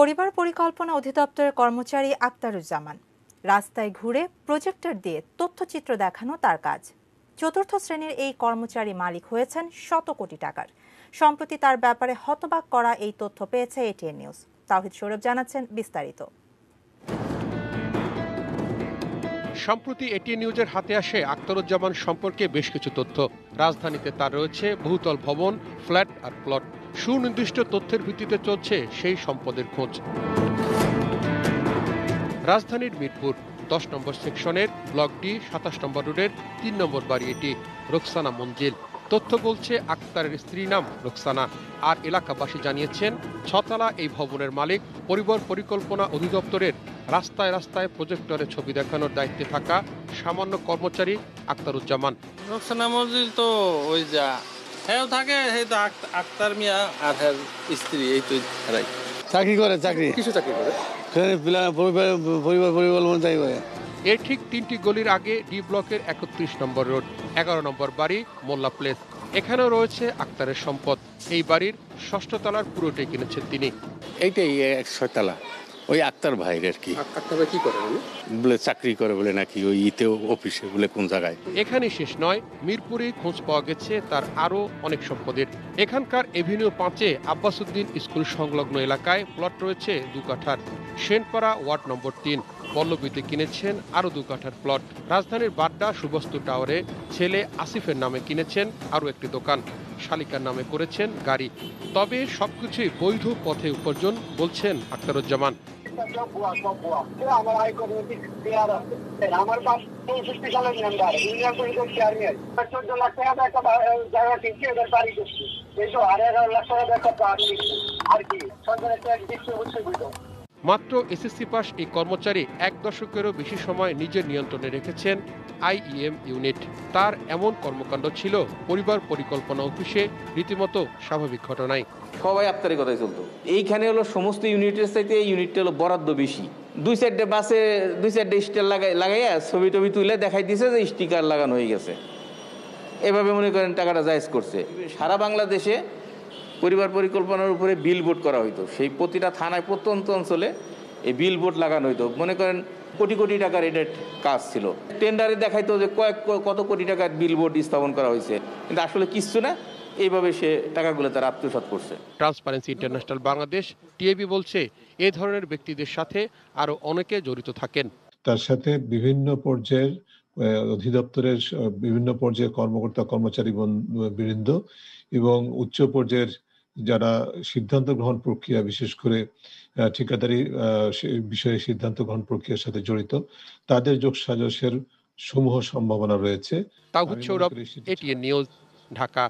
পরিবার পরিকল্পনা অধিদপ্তরের কর্মচারী আক্তারুজ্জামান রাস্তায় ঘুরে প্রজেক্টর দিয়ে তথ্যচিত্র দেখানো তার কাজ। চতুর্থ শ্রেণীর এই কর্মচারী মালিক হয়েছেন শত কোটি টাকার। সম্প্রতি তার ব্যাপারে হতবাক করা এই তথ্য পেয়েছে এটিএন নিউজ। তাওহিদ সৌরভ জানাচ্ছেন বিস্তারিত। সম্প্রতি এটিএন নিউজের হাতে আসে আক্তারুজ্জামান সম্পর্কে বেশ কিছু তথ্য। রাজধানীতে তার রয়েছে বহুতল ভবন, ফ্ল্যাট আর প্লট। সুনির্দিষ্ট তথ্যের ভিত্তিতে চলছে সেই সম্পদের খোঁজ। রাজধানীর মিরপুর 10 নম্বর সেকশনের ব্লক ডি 27 নম্বর রোডের 3 নম্বর বাড়ি এটি। রোকসানা মঞ্জিল। তথ্য বলছে আক্তারের স্ত্রী নাম রোকসানা। আর এলাকাবাসী জানিয়েছেন ছতলা এই ভবনের মালিক পরিবার পরিকল্পনা অধিদপ্তরের রাস্তায় রাস্তায় প্রজেক্টরে ছবি দেখানোর দায়িত্বে থাকা সামান্য কর্মচারী আক্তারুজ্জামান। রোকসানা মঞ্জিল তো ওই যা হ্যাঁ থাকে, আক্তার মিয়া আর হ্যাঁ স্ত্রী, এই তো চাকরি করে। কিছু চাকরি করে পরিবার পরিকল্পনা করে। এর ঠিক 3টি গলির আগে ডি ব্লকের 31 নম্বর রোড, 11 নম্বর বাড়ি মোল্লা প্লেস। এখানেও রয়েছে আক্তারের সম্পদ। এই বাড়ির 6ষ্ঠ তলার পুরোটাই কিনেছেন তিনি। এইটাই 6 তলা, ওই আক্তার ভাইয়ের আর কি। আক্তার ভাই কি করে বলে চাকরি করে বলে নাকি ওই অফিসে বলে কোন জায়গায়। এখানে শেষ নয়, মিরপুরে খোঁজ পাওয়া গেছে তার আরো অনেক সম্পদের। এখানকার এভিনিউ 5-এ আব্বাসউদ্দিন স্কুল সংলগ্ন এলাকায় প্লট রয়েছে 2 কাঠার। সেনপাড়া ওয়ার্ড নম্বর 3 পল্লবীতে কিনেছেন আরো 2 কাঠার প্লট। রাজধানীর বাড্ডা সুবস্তু টাওয়ারে ছেলে আসিফের নামে কিনেছেন আরো একটি দোকান। শালিকার নামে করেছেন গাড়ি। তবে সবকিছুই বৈধ পথে উপার্জন বলছেন আক্তারুজ্জামান। মাত্র এসএসসি পাস এই কর্মচারী 1 দশকেরও বেশি সময় নিজের নিয়ন্ত্রণে রেখেছেন আইইএম ইউনিট। তার এমন কর্মকাণ্ড ছিল পরিবার পরিকল্পনা অফিসে রীতিমতো স্বাভাবিক ঘটনাই। সবাই আক্তারি কথাই চলতো। এইখানে হলো সমস্ত ইউনিটের চাইতে এই ইউনিটটা হলো বরাদ্দ বেশি। 2-4টে বাসে 2-4টে স্টিকার লাগাইয়া ছবি টবি তুলে দেখাই দিয়েছে যে স্টিকার লাগানো হয়ে গেছে। এভাবে মনে করেন টাকাটা জায়েজ করছে। সারা বাংলাদেশে পরিবার পরিকল্পনার উপরে বিলবোর্ড করা হইতো। সেই প্রতিটা থানায় প্রত্যন্ত অঞ্চলে এই বিলবোর্ড লাগানো হইতো। মনে করেন কোটি কোটি টাকার এটা কাজ ছিল। টেন্ডারে দেখাইতো যে কত কোটি টাকার বিলবোর্ড স্থাপন করা হয়েছে, কিন্তু আসলে কিছু না। এইভাবে সে টাকাগুলো তারা আত্মসাৎ করছে। ট্রান্সপারেন্সি ইন্টারন্যাশনাল বাংলাদেশ টিএবি বলছে এ ধরনের ব্যক্তিদের সাথে আরো অনেকে জড়িত থাকেন। তার সাথে বিভিন্ন পর্যায়ের অধিদপ্তরের বিভিন্ন পর্যায়ের কর্মকর্তা কর্মচারী বৃন্দ এবং উচ্চ পর্যায়ের যারা সিদ্ধান্ত গ্রহণ প্রক্রিয়া, বিশেষ করে ঠিকাদারি বিষয়ে সিদ্ধান্ত গ্রহণ প্রক্রিয়ার সাথে জড়িত, তাদের যোগসাজশের সমূহ সম্ভাবনা রয়েছে। তাওহিদ সৌরভ, এটিএন নিউজ, ঢাকা।